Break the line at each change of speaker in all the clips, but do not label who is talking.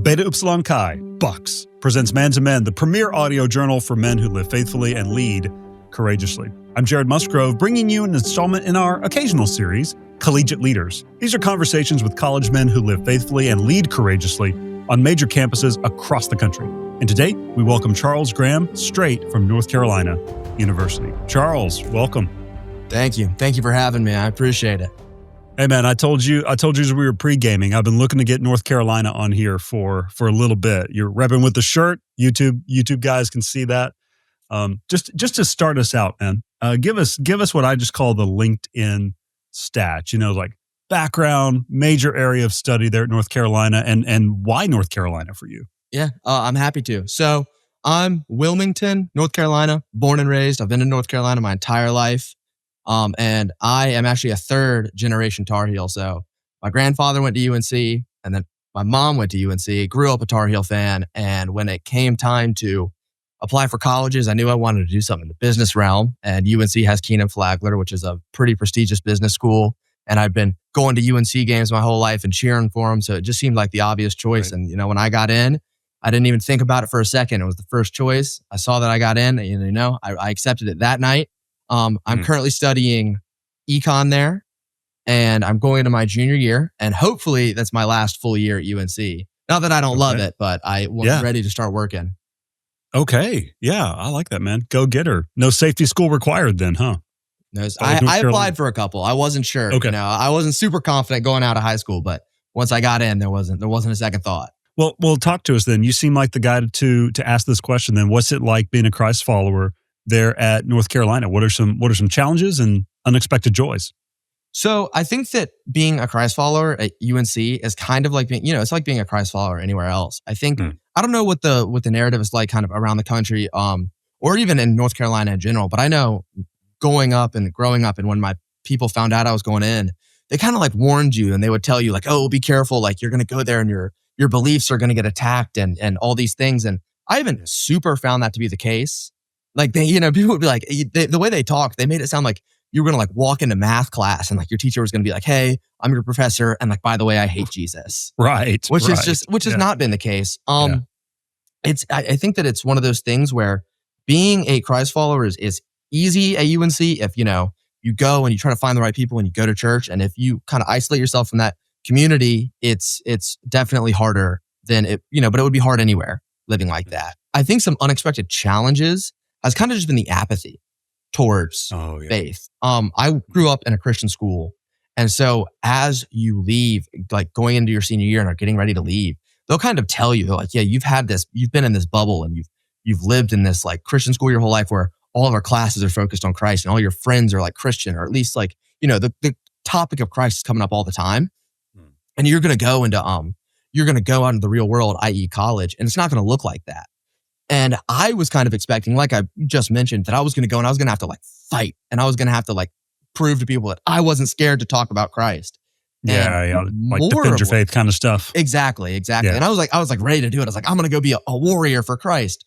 Beta Upsilon Chi, BYX, presents Man to Men, the premier audio journal for men who live faithfully and lead courageously. I'm Jared Musgrove, bringing you an installment in our occasional series, Collegiate Leaders. These are conversations with college men who live faithfully and lead courageously on major campuses across the country. And today, we welcome Charles Graham, straight from North Carolina University. Charles, welcome.
Thank you. Thank you for having me. I appreciate it.
Hey man, I told you as we were pre-gaming, I've been looking to get North Carolina on here for a little bit. You're repping with the shirt. YouTube guys can see that. Just to start us out, man, give us what I just call the LinkedIn stats. You know, like background, major area of study there at North Carolina, and why North Carolina for you?
Yeah, I'm happy to. So I'm Wilmington, North Carolina, born and raised. I've been in North Carolina my entire life. And I am actually a third generation Tar Heel. So my grandfather went to UNC, and then my mom went to UNC, grew up a Tar Heel fan. And when it came time to apply for colleges, I knew I wanted to do something in the business realm. And UNC has Keenan Flagler, which is a pretty prestigious business school. And I've been going to UNC games my whole life and cheering for them. So it just seemed like the obvious choice. Right. And, you know, when I got in, I didn't even think about it for a second. It was the first choice. I saw that I got in, and, I accepted it that night. I'm currently studying econ there, and I'm going into my junior year, and hopefully that's my last full year at UNC. Not that I don't love it, but I'm ready to start working.
Okay. Yeah, I like that, man. Go get her. No safety school required then, huh?
No, I applied for a couple. I wasn't sure. Okay. I wasn't super confident going out of high school, but once I got in, there wasn't a second thought.
Well, talk to us then. You seem like the guy to ask this question then. What's it like being a Christ follower there at North Carolina? What are some challenges and unexpected joys?
So I think that being a Christ follower at UNC is kind of like being, it's like being a Christ follower anywhere else. I think, I don't know what the narrative is like kind of around the country, or even in North Carolina in general, but I know growing up and when my people found out I was going in, they kind of like warned you, and they would tell you like, oh, be careful. Like you're going to go there and your beliefs are going to get attacked and all these things. And I haven't super found that to be the case. Like people would be like, the way they talk, they made it sound like you were going to like walk into math class and like your teacher was going to be like, hey, I'm your professor. And like, by the way, I hate Jesus.
Right.
Which has not been the case. I think that it's one of those things where being a Christ follower is easy at UNC if, you go and you try to find the right people and you go to church. And if you kind of isolate yourself from that community, it's definitely harder than it, but it would be hard anywhere living like that. I think some unexpected challenges has kind of just been the apathy towards faith. I grew up in a Christian school. And so as you leave, like going into your senior year and are getting ready to leave, they'll kind of tell you, like, yeah, you've been in this bubble and you've lived in this like Christian school your whole life where all of our classes are focused on Christ and all your friends are like Christian, or at least like, the topic of Christ is coming up all the time. And you're going to go into, out into the real world, i.e. college, and it's not going to look like that. And I was kind of expecting, like I just mentioned, that I was going to go and I was going to have to like fight, and I was going to have to like prove to people that I wasn't scared to talk about Christ.
Yeah, like defend your faith kind of stuff.
Exactly. Yeah. And I was like ready to do it. I was like, I'm going to go be a warrior for Christ.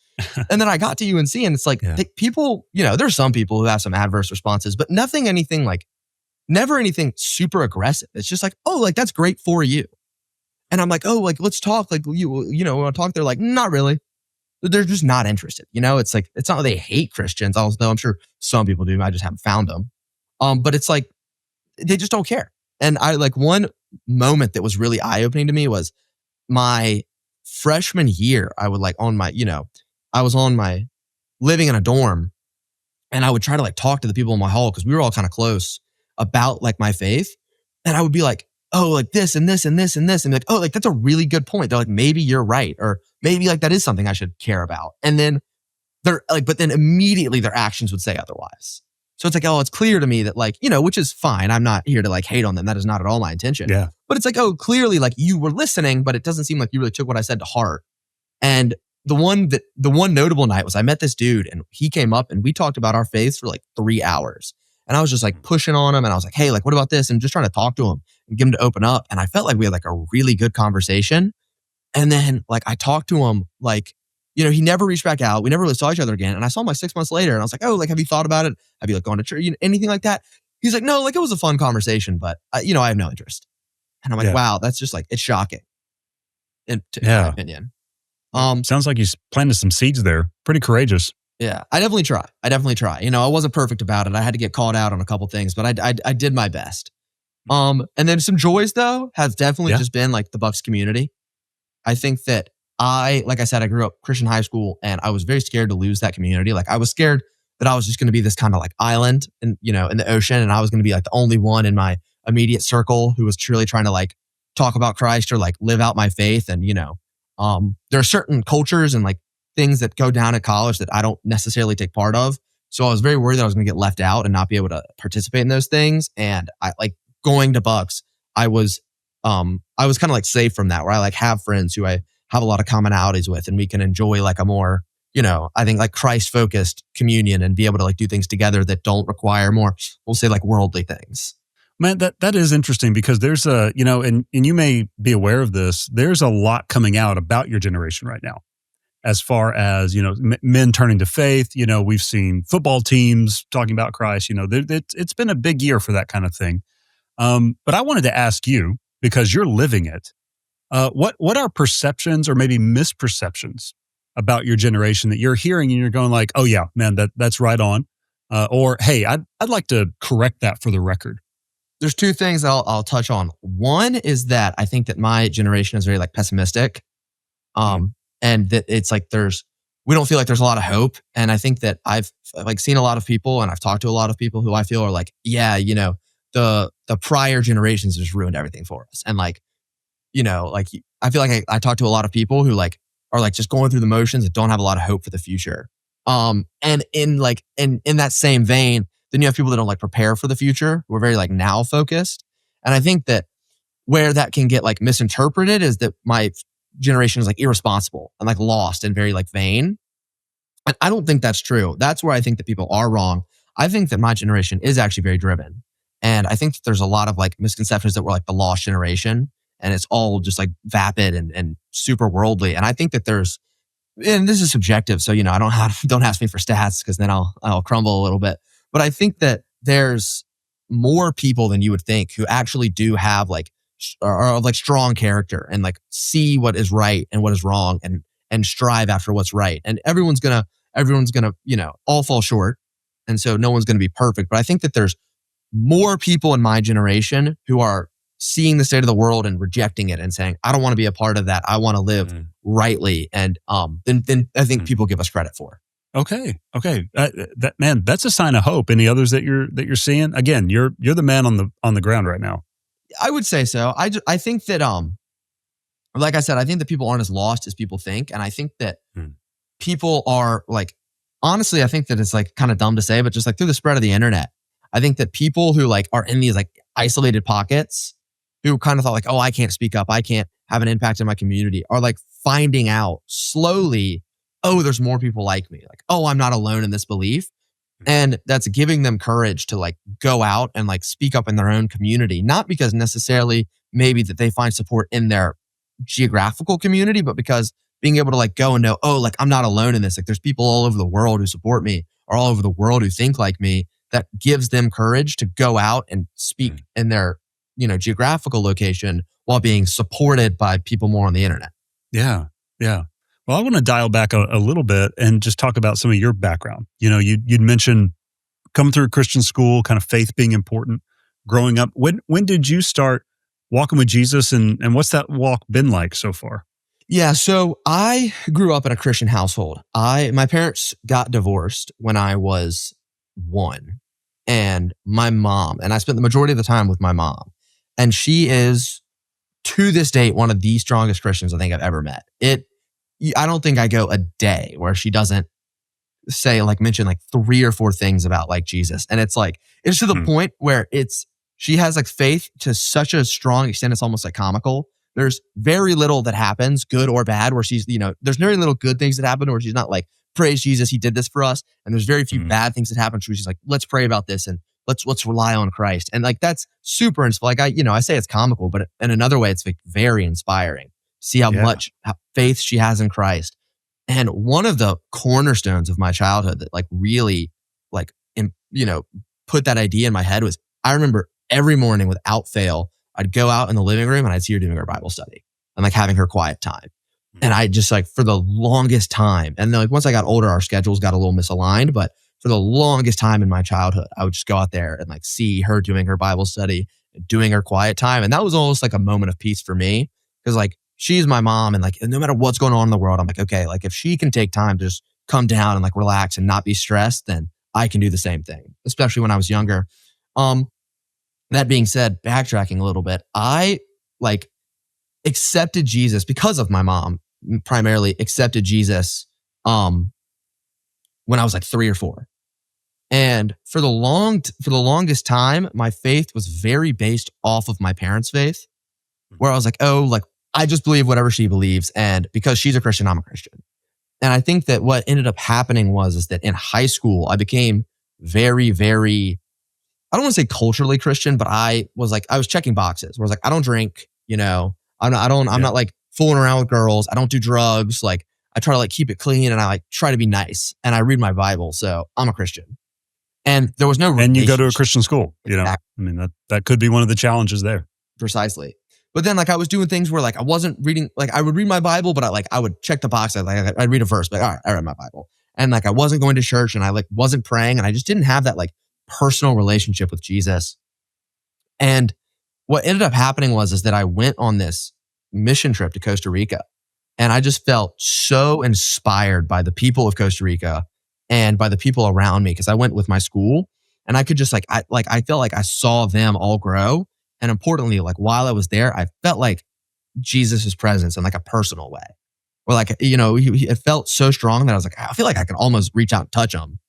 And then I got to UNC, and it's like people, there's some people who have some adverse responses, but never anything super aggressive. It's just like, oh, like that's great for you. And I'm like, oh, like let's talk. Like you want to talk? They're like, not really. They're just not interested. It's like, it's not that they hate Christians, although I'm sure some people do. I just haven't found them. But it's like, they just don't care. And I like one moment that was really eye-opening to me was my freshman year. I would like I was on my living in a dorm, and I would try to like talk to the people in my hall because we were all kind of close about like my faith. And I would be like, oh, like this and this and this and this. And like, oh, like that's a really good point. They're like, maybe you're right. Or maybe like that is something I should care about. And then they're like, but then immediately their actions would say otherwise. So it's like, oh, it's clear to me that like, which is fine. I'm not here to like hate on them. That is not at all my intention.
Yeah.
But it's like, oh, clearly like you were listening, but it doesn't seem like you really took what I said to heart. And the one notable night was I met this dude, and he came up and we talked about our faiths for like 3 hours. And I was just like pushing on him, and I was like, hey, like, what about this? And just trying to talk to him and get him to open up. And I felt like we had like a really good conversation. And then like I talked to him, like, he never reached back out. We never really saw each other again. And I saw him like 6 months later, and I was like, oh, like, have you thought about it? Have you like gone to church? Anything like that? He's like, no, like it was a fun conversation, but I have no interest. And I'm like, wow, that's just like, it's shocking. in my opinion.
Sounds like you planted some seeds there. Pretty courageous.
Yeah, I definitely try. You know, I wasn't perfect about it. I had to get called out on a couple things, but I did my best. And then some joys though has definitely just been like the BYX community. I think that like I said, I grew up Christian high school and I was very scared to lose that community. Like I was scared that I was just going to be this kind of like island in the ocean. And I was going to be like the only one in my immediate circle who was truly trying to like talk about Christ or like live out my faith. And, there are certain cultures and like things that go down at college that I don't necessarily take part of. So I was very worried that I was going to get left out and not be able to participate in those things. And I like going to BYX, I was kind of like safe from that, where I like have friends who I have a lot of commonalities with, and we can enjoy like a more, I think like Christ focused communion and be able to like do things together that don't require more, we'll say like worldly things.
Man, that is interesting because there's and you may be aware of this, there's a lot coming out about your generation right now. As far as, men turning to faith, we've seen football teams talking about Christ, it's been a big year for that kind of thing. But I wanted to ask you, because you're living it, what are perceptions or maybe misperceptions about your generation that you're hearing and you're going like, oh yeah, man, that's right on. Or, hey, I'd like to correct that for the record.
There's two things I'll touch on. One is that I think that my generation is very like pessimistic. And that it's like we don't feel like there's a lot of hope. And I think that I've like seen a lot of people and I've talked to a lot of people who I feel are like, yeah, the prior generations just ruined everything for us. And like, like I feel like I talk to a lot of people who like are like just going through the motions and don't have a lot of hope for the future. And in that same vein, then you have people that don't like prepare for the future, who are very like now focused. And I think that where that can get like misinterpreted is that my generation is like irresponsible and like lost and very like vain. And I don't think that's true. That's where I think that people are wrong. I think that my generation is actually very driven. And I think that there's a lot of like misconceptions that we're like the lost generation and it's all just like vapid and super worldly. And I think that and this is subjective. So, don't ask me for stats because then I'll crumble a little bit. But I think that there's more people than you would think who actually do have like, or like strong character and like see what is right and what is wrong and strive after what's right. And everyone's gonna, all fall short. And so no one's gonna be perfect. But I think that there's more people in my generation who are seeing the state of the world and rejecting it and saying, I don't want to be a part of that. I want to live rightly. And then I think people give us credit for.
Okay. That's a sign of hope. Any others that you're seeing? Again, you're the man on the ground right now.
I would say so. I think that, like I said, I think that people aren't as lost as people think. And I think that people are like, honestly, I think that it's like kind of dumb to say, but just like through the spread of the internet, I think that people who like are in these like isolated pockets who kind of thought like, oh, I can't speak up, I can't have an impact in my community, are like finding out slowly, oh, there's more people like me. Like, oh, I'm not alone in this belief. And that's giving them courage to like go out and like speak up in their own community, not because necessarily maybe that they find support in their geographical community, but because being able to like go and know, oh, like I'm not alone in this. Like there's people all over the world who support me or all over the world who think like me, that gives them courage to go out and speak in their, geographical location while being supported by people more on the internet.
Yeah. Well, I want to dial back a little bit and just talk about some of your background. You'd mentioned coming through a Christian school, kind of faith being important, growing up. When did you start walking with Jesus and what's that walk been like so far?
Yeah, so I grew up in a Christian household. My parents got divorced when I was 1. And my mom, and I spent the majority of the time with my mom. And she is, to this date, one of the strongest Christians I think I've ever met. I don't think I go a day where she doesn't mention like 3 or 4 things about like Jesus. And it's to the point where she has like faith to such a strong extent, it's almost like comical. There's very little that happens, good or bad, where she's, there's very little good things that happen where she's not like, praise Jesus, he did this for us. And there's very few bad things that happen. So she's like, let's pray about this and let's rely on Christ. And like, that's super inspiring. Like I say it's comical, but in another way, it's like very inspiring. See how much faith she has in Christ. And one of the cornerstones of my childhood that like really like, put that idea in my head was, I remember every morning without fail, I'd go out in the living room and I'd see her doing her Bible study. and like having her quiet time. And I just like for the longest time, and then like once I got older, our schedules got a little misaligned, but for the longest time in my childhood, I would just go out there and like see her doing her Bible study, doing her quiet time. And that was almost like a moment of peace for me because like she's my mom and like no matter what's going on in the world, I'm like, okay, like if she can take time to just come down and like relax and not be stressed, then I can do the same thing, especially when I was younger. That being said, backtracking a little bit, I like accepted Jesus because of my mom, primarily accepted Jesus when I was like 3 or 4. And for the longest time, my faith was very based off of my parents' faith, where I was like, oh, like I just believe whatever she believes. And because she's a Christian, I'm a Christian. And I think that what ended up happening is that in high school, I became very, very, I don't want to say culturally Christian, but I was checking boxes where I was like, I don't drink, I'm not like fooling around with girls. I don't do drugs. Like I try to like keep it clean and I like try to be nice and I read my Bible. So I'm a Christian. And there was no
and you go to a Christian school, I mean, that could be one of the challenges there.
Precisely. But then like I was doing things where like I wasn't reading, like I would read my Bible, but I would check the box. I'd read a verse, but all right, I read my Bible. And like I wasn't going to church and I like wasn't praying and I just didn't have that like personal relationship with Jesus. And what ended up happening is that I went on this mission trip to Costa Rica and I just felt so inspired by the people of Costa Rica and by the people around me because I went with my school and I could just I felt like I saw them all grow. And importantly, like while I was there, I felt like Jesus' presence in like a personal way. Or like, it felt so strong that I was like, I feel like I could almost reach out and touch him.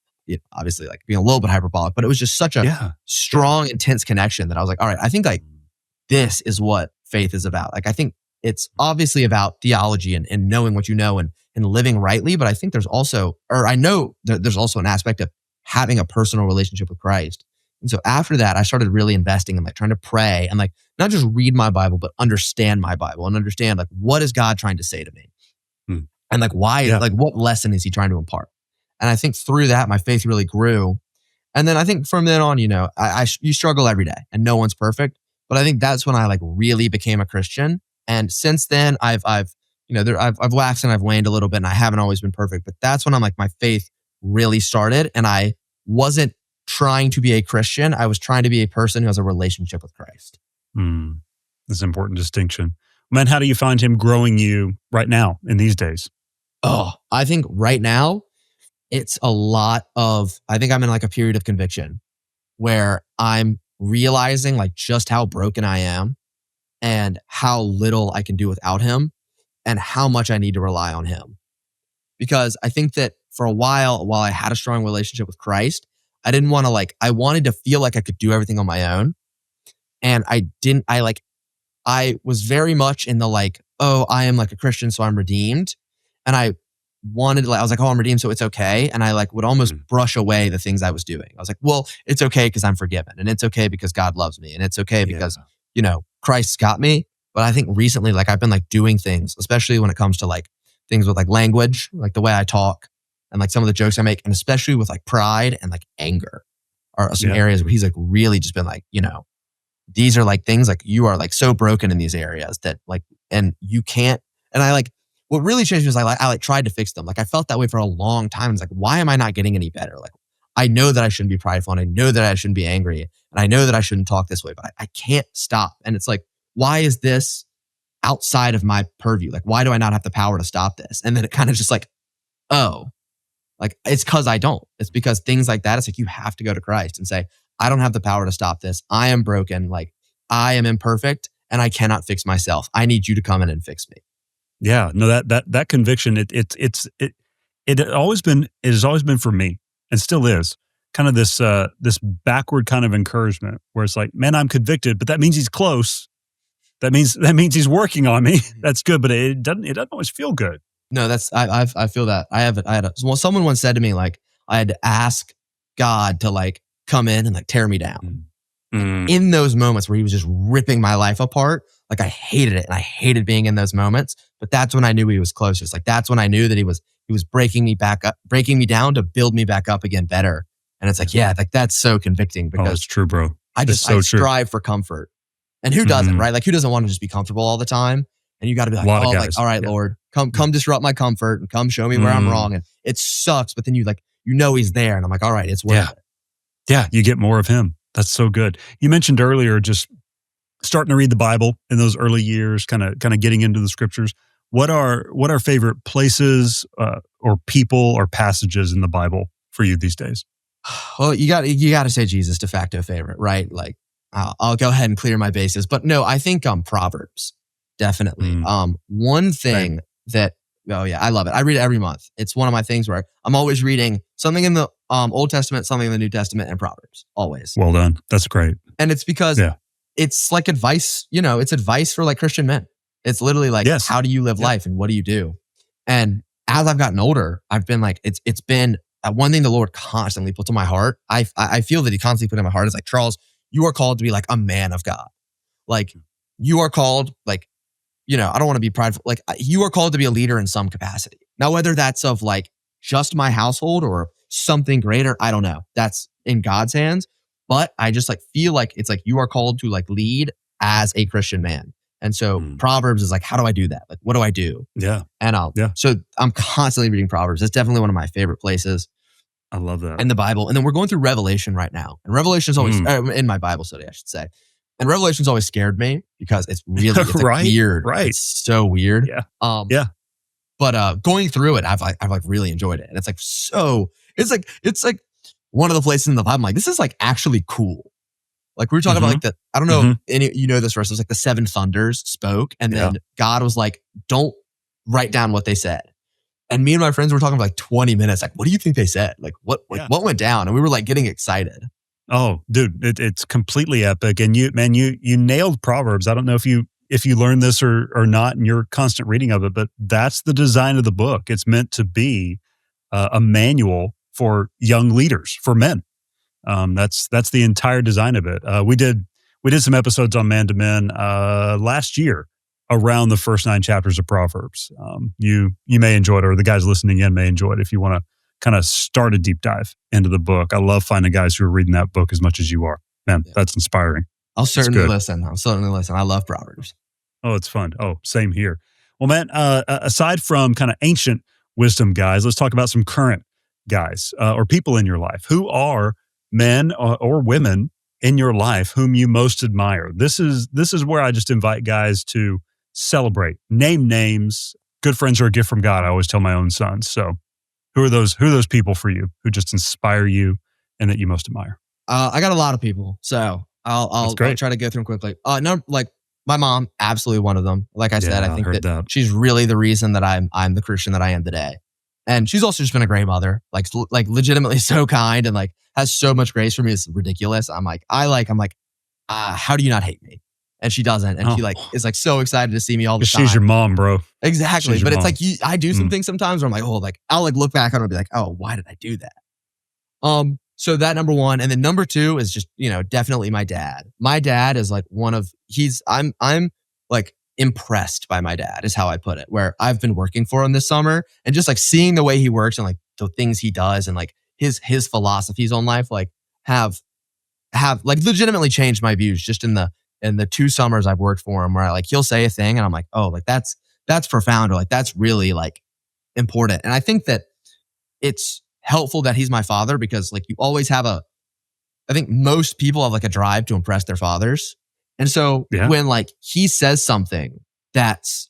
Obviously like being a little bit hyperbolic, but it was just such a strong, intense connection that I was like, all right, I think like this is what faith is about. Like, I think it's obviously about theology and knowing what you know and living rightly. But I think there's also, or I know that there's also an aspect of having a personal relationship with Christ. And so after that, I started really investing in like trying to pray and like not just read my Bible, but understand my Bible and understand like what is God trying to say to me? And like why, like what lesson is he trying to impart? And I think through that, my faith really grew. And then I think from then on, you struggle every day and no one's perfect. But I think that's when I like really became a Christian. And since then I've waxed and I've waned a little bit and I haven't always been perfect, but that's when I'm like, my faith really started and I wasn't trying to be a Christian. I was trying to be a person who has a relationship with Christ.
That's an important distinction. Man, how do you find him growing you right now in these days?
Oh, I think right now it's a lot of, I think I'm in like a period of conviction where I'm realizing like just how broken I am and how little I can do without him and how much I need to rely on him. Because I think that for a while I had a strong relationship with Christ, I didn't want to I wanted to feel like I could do everything on my own. And I was very much in the I am like a Christian, so I'm redeemed. And I wanted I was like, oh, I'm redeemed, so it's okay. And I would almost brush away the things I was doing. I was like, well, it's okay because I'm forgiven. And it's okay because God loves me. And it's okay because, Christ's got me. But I think recently, I've been doing things, especially when it comes to things with language, like the way I talk and some of the jokes I make, and especially with pride and anger are some areas where he's really just been these are things you are so broken in these areas that and you can't, and I what really changed was I tried to fix them. I felt that way for a long time. It's why am I not getting any better? I know that I shouldn't be prideful and I know that I shouldn't be angry and I know that I shouldn't talk this way, but I can't stop. And it's why is this outside of my purview? Why do I not have the power to stop this? And then it kind of just it's because I don't. It's because things like that, it's you have to go to Christ and say, I don't have the power to stop this. I am broken. I am imperfect and I cannot fix myself. I need you to come in and fix me.
Yeah, no, that conviction, it has always been for me and still is kind of this backward kind of encouragement where it's man, I'm convicted, but that means he's close. That means he's working on me. That's good, but it doesn't always feel good.
No, I feel that. Someone once said to me I had to ask God to come in and tear me down. In those moments where he was just ripping my life apart, I hated it and I hated being in those moments. But that's when I knew he was closest. That's when I knew that he was breaking me back up, breaking me down to build me back up again better. And it's that's so convicting because
it's true, bro.
I strive for comfort. And who doesn't, right? Who doesn't want to just be comfortable all the time? And you got to be like,
A lot of
oh, like,
guys.
all right,
Yeah.
Lord, come disrupt my comfort and come show me where I'm wrong. And it sucks, but then you know he's there. And I'm like, all right, it's worth it.
Yeah, you get more of him. That's so good. You mentioned earlier just starting to read the Bible in those early years, kind of getting into the scriptures. What are favorite places or people or passages in the Bible for you these days?
Well, you got to say Jesus de facto favorite, right? Like, I'll go ahead and clear my bases, but no, I think Proverbs definitely. One thing that I love it. I read it every month. It's one of my things where I'm always reading something in the Old Testament, something in the New Testament, and Proverbs. Always.
Well done. That's great.
And it's because it's like advice. It's advice for like Christian men. It's literally like, how do you live life and what do you do? And as I've gotten older, I've been like, it's been one thing the Lord constantly puts on my heart. I feel that he constantly put in my heart is like, Charles, you are called to be like a man of God. Like you are called like, I don't want to be prideful. Like you are called to be a leader in some capacity. Now, whether that's of like just my household or something greater, I don't know. That's in God's hands. But I just like feel like it's like you are called to like lead as a Christian man. And so Proverbs is like, how do I do that? Like, what do I do?
Yeah.
And so I'm constantly reading Proverbs. It's definitely one of my favorite places.
I love that.
In the Bible. And then we're going through Revelation right now. And Revelation is always, in my Bible study, I should say. And Revelation's always scared me because it's really it's like weird.
Right.
It's so weird.
Yeah.
But going through it, I've like really enjoyed it. And it's like it's like one of the places in the Bible, I'm like, this is like actually cool. Like we were talking about like I don't know if you know this verse, it was like the 7 thunders spoke. And then God was like, don't write down what they said. And me and my friends were talking for like 20 minutes. Like, what do you think they said? Like what went down? And we were like getting excited.
Oh, dude, it's completely epic. And you nailed Proverbs. I don't know if you learned this or not in your constant reading of it, but that's the design of the book. It's meant to be a manual for young leaders, for men. That's the entire design of it. We did some episodes on Man to Men last year around the first 9 chapters of Proverbs. You may enjoy it, or the guys listening in may enjoy it if you want to kind of start a deep dive into the book. I love finding guys who are reading that book as much as you are. Man, that's inspiring.
I'll certainly listen. I love Proverbs.
Oh, it's fun. Oh, same here. Well, man, aside from kind of ancient wisdom guys, let's talk about some current guys or people in your life. Who are men or women in your life whom you most admire? This is where I just invite guys to celebrate, name names. Good friends are a gift from God, I always tell my own sons. So who are those people for you who just inspire you and that you most admire?
I got a lot of people, so I'll try to go through them quickly. No, like my mom, absolutely one of them. Like I said, I think that she's really the reason that I'm the Christian that I am today. And she's also just been a great mother, like legitimately so kind and like has so much grace for me. It's ridiculous. I'm like, how do you not hate me? And she doesn't. And she like is like so excited to see me all the time.
She's your mom, bro.
Exactly. But it's like I do some things sometimes where I'm like, oh, like I'll like look back on it and be like, oh, why did I do that? So that number one. And then number 2 is just, definitely my dad. My dad is like I'm like impressed by my dad is how I put it, where I've been working for him this summer and just like seeing the way he works and like the things he does and like his philosophies on life, like have like legitimately changed my views just in the 2 summers I've worked for him, where like he'll say a thing and I'm like, oh, like that's profound, or like that's really like important. And I think that it's helpful that he's my father because like you always have I think most people have like a drive to impress their fathers. And so when like he says something that's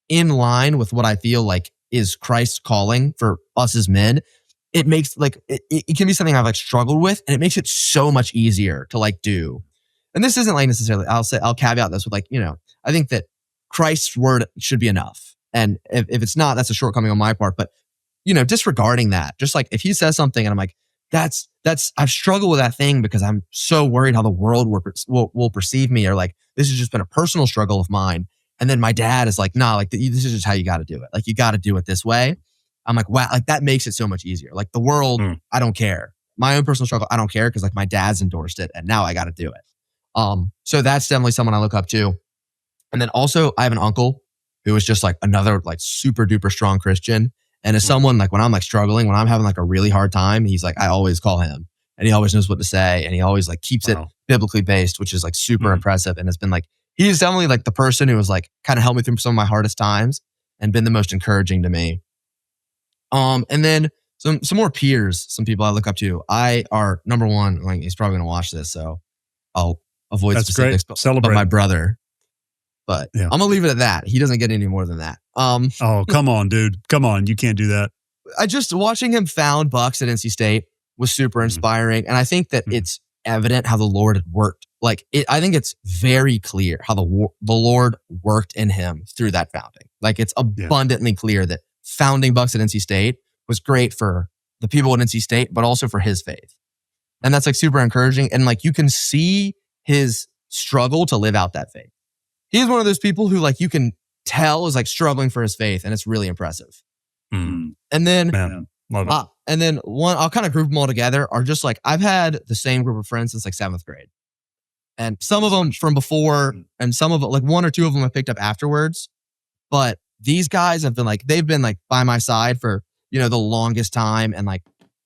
in line with what I feel like is Christ's calling for us as men, it makes like, it can be something I've like struggled with, and it makes it so much easier to like do. And this isn't like necessarily, I'll caveat this with like, I think that Christ's word should be enough. And if it's not, that's a shortcoming on my part, but disregarding that, just like if he says something and I'm like, I've struggled with that thing because I'm so worried how the world will perceive me, or like, this has just been a personal struggle of mine. And then my dad is like, nah, like this is just how you got to do it. Like you got to do it this way. I'm like, wow, like that makes it so much easier. Like the world, I don't care. My own personal struggle, I don't care because like my dad's endorsed it and now I got to do it. So that's definitely someone I look up to. And then also I have an uncle who is just like another like super duper strong Christian. And as someone like when I'm like struggling, when I'm having like a really hard time, he's like, I always call him and he always knows what to say. And he always like keeps it biblically based, which is like super impressive. And it's been like he's definitely like the person who was like kind of helped me through some of my hardest times and been the most encouraging to me. And then some more peers, some people I look up to. Number one, like he's probably gonna watch this, so I'll avoid specifics.
Great. Celebrate.
But my brother. But I'm gonna leave it at that. He doesn't get any more than that.
Oh, come on, dude. Come on. You can't do that.
I just watching him found BYX at NC State was super inspiring. And I think that it's evident how the Lord had worked. I think it's very clear how the Lord worked in him through that founding. Like it's abundantly clear that founding BYX at NC State was great for the people at NC State, but also for his faith. And that's like super encouraging. And like you can see his struggle to live out that faith. He's one of those people who like you can tell is like struggling for his faith, and it's really impressive. And then,
love it.
And then I'll kind of group them all together are just like, I've had the same group of friends since like 7th grade. And some of them from before, and some of it, like one or two of them I picked up afterwards. But these guys have been like, they've been like by my side for, the longest time. And like,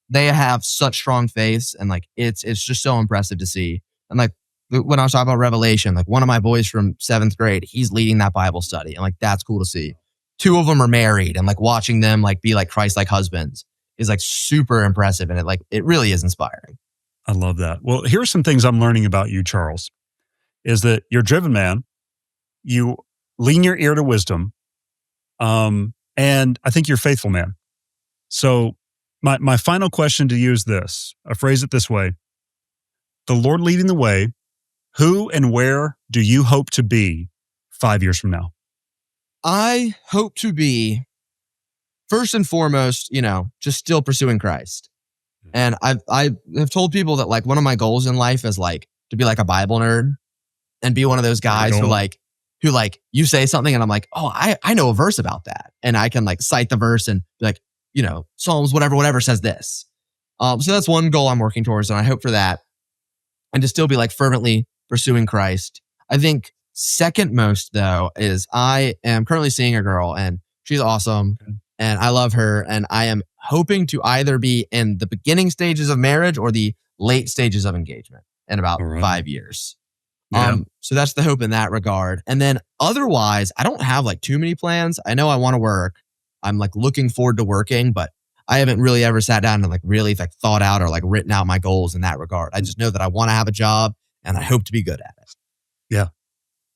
they have such strong faiths. And like, it's just so impressive to see. And like, when I was talking about Revelation, like one of my boys from 7th grade, he's leading that Bible study. And like, that's cool to see. 2 of them are married, and like watching them like be like Christ-like husbands is like super impressive. And it really is inspiring.
I love that. Well, here are some things I'm learning about you, Charles, is that you're a driven man. You lean your ear to wisdom. And I think you're a faithful man. So my final question to you is this. I phrase it this way. The Lord leading the way, who and where do you hope to be 5 years from now?
I hope to be, first and foremost, just still pursuing Christ. And I have told people that like one of my goals in life is like to be like a Bible nerd and be one of those guys who you say something and I'm like, oh, I know a verse about that. And I can like cite the verse and be like, Psalms, whatever says this. So that's one goal I'm working towards. And I hope for that. And to still be like fervently pursuing Christ. I think second most though is I am currently seeing a girl and she's awesome and I love her, and I am hoping to either be in the beginning stages of marriage or the late stages of engagement in about 5 years. So that's the hope in that regard. And then otherwise, I don't have like too many plans. I know I want to work. I'm like looking forward to working, but I haven't really ever sat down and like really like thought out or like written out my goals in that regard. I just know that I want to have a job and I hope to be good at it.
Yeah.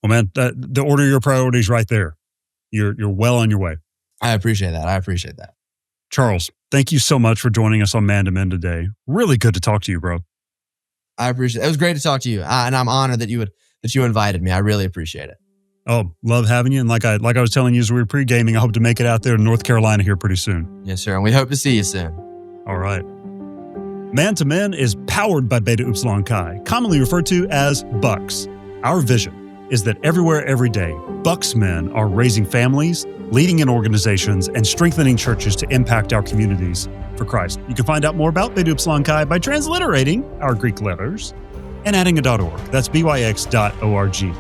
Well, man, the order of your priorities right there. You're well on your way.
I appreciate that.
Charles, thank you so much for joining us on Man to Men today. Really good to talk to you, bro.
I appreciate it. It was great to talk to you. And I'm honored that you invited me. I really appreciate it.
Oh, love having you. And like I was telling you as we were pre-gaming, I hope to make it out there to North Carolina here pretty soon.
Yes, sir. And we hope to see you soon.
All right. Man to Men is powered by Beta Upsilon Chi, commonly referred to as BYX. Our vision is that everywhere, every day, BYX men are raising families, leading in organizations, and strengthening churches to impact our communities for Christ. You can find out more about Beta Upsilon Chi by transliterating our Greek letters and adding a .org. That's byx.org.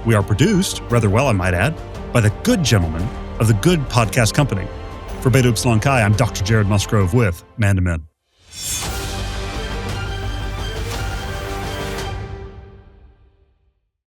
We are produced, rather well I might add, by the good gentlemen of the Good Podcast Company. For Beta Upsilon Chi, I'm Dr. Jared Musgrove with Man to Men.